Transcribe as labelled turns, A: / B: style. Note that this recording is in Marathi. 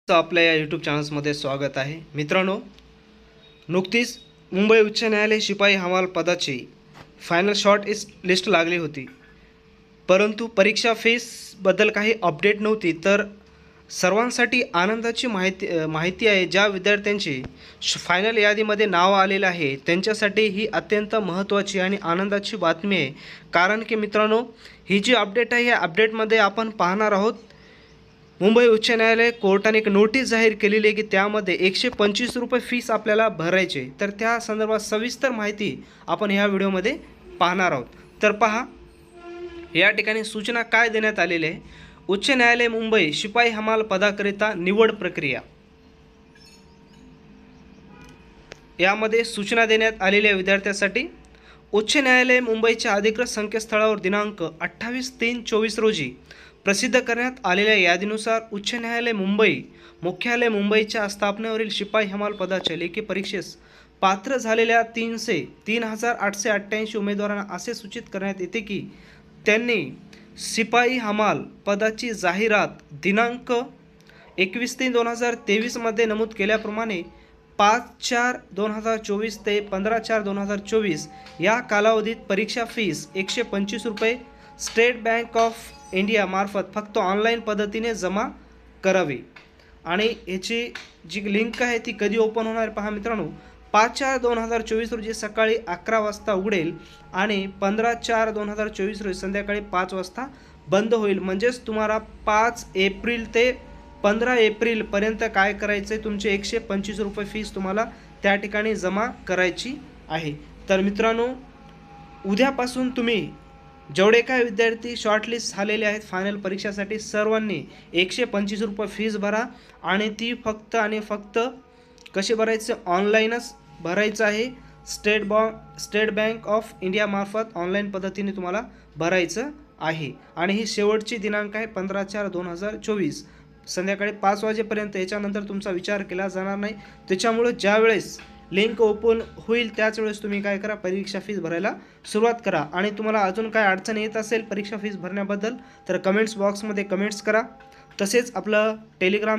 A: आपल्या या यूट्यूब चॅनल्समध्ये स्वागत आहे. मित्रांनो, नुकतीच मुंबई उच्च न्यायालय शिपाई हमाल पदाची फायनल शॉर्ट लिस्ट लागली होती, परंतु परीक्षा फीसबद्दल काही अपडेट नव्हती. तर सर्वांसाठी आनंदाची माहिती आहे. ज्या विद्यार्थ्यांची फायनल यादीमध्ये नाव आलेलं आहे त्यांच्यासाठी ही अत्यंत महत्त्वाची आणि आनंदाची बातमी आहे. कारण की मित्रांनो, ही जी अपडेट आहे या अपडेटमध्ये आपण पाहणार आहोत मुंबई उच्च न्यायालय कोर्टाने एक नोटीस जाहीर केलेली आहे की त्यामध्ये 125 रुपये फीस आपल्याला भरायचे. तर त्या संदर्भात सविस्तर माहिती आपण ह्या व्हिडिओमध्ये पाहणार आहोत. तर पहा, या ठिकाणी सूचना काय देण्यात आलेली आहे. उच्च न्यायालय मुंबई शिपाई हमाल पदाकरिता निवड प्रक्रिया, यामध्ये सूचना देण्यात आलेल्या विद्यार्थ्यांसाठी उच्च न्यायालय मुंबईच्या अधिकृत संकेतस्थळावर दिनांक 28/3/24 रोजी प्रसिद्ध करण्यात आलेल्या यादीनुसार उच्च न्यायालय मुंबई मुख्यालय मुंबईच्या स्थापनेवरील शिपाई हमाल पदाच्या लेखी परीक्षेस पात्र झालेल्या 3,888 उमेदवारांना असे सूचित करण्यात येते की त्यांनी शिपाई हमाल पदाची जाहिरात दिनांक 21/3/2023 मध्ये नमूद केल्याप्रमाणे 5/4/2024 ते 15/4/2024 या कालावधीत परीक्षा फीस 125 रुपये स्टेट बँक ऑफ इंडिया मार्फत फक्त ऑनलाईन पद्धतीने जमा करावी. आणि याची जी लिंक आहे ती कधी ओपन होणार पहा मित्रांनो, 5/4/2024 रोजी सकाळी 11 वाजता उघडेल आणि 15/4/2024 रोजी संध्याकाळी 5 वाजता बंद होईल. म्हणजेच तुम्हाला 5 एप्रिल ते 15 एप्रिलपर्यंत काय करायचं आहे, तुमचे 125 रुपये फीस तुम्हाला त्या ठिकाणी जमा करायची आहे. तर मित्रांनो, उद्यापासून तुम्ही जेवढे काय विद्यार्थी शॉर्टलिस्ट झालेले आहेत फायनल परीक्षेसाठी सर्वांनी 125 रुपये फीस भरा. आणि ती फक्त आणि फक्त कशी भरायचं, ऑनलाईनच भरायचं आहे. स्टेट बँक ऑफ इंडिया मार्फत ऑनलाईन पद्धतीने तुम्हाला भरायचं आहे. आणि ही शेवटची दिनांक आहे 15/4/2024 संध्याकाळी 5 वाजेपर्यंत. याच्यानंतर तुमचा विचार केला जाणार नाही. त्याच्यामुळे ज्यावेळेस लिंक ओपन होईल त्याच वेळेस तुम्ही काय करा, परीक्षा फीस भरायला सुरुवात करा. आणि तुम्हाला अजून काय अडचण येत असेल परीक्षा फीस भरण्याबद्दल तर कमेंट्स बॉक्समध्ये कमेंट्स करा. तसेच आपलं टेलिग्राम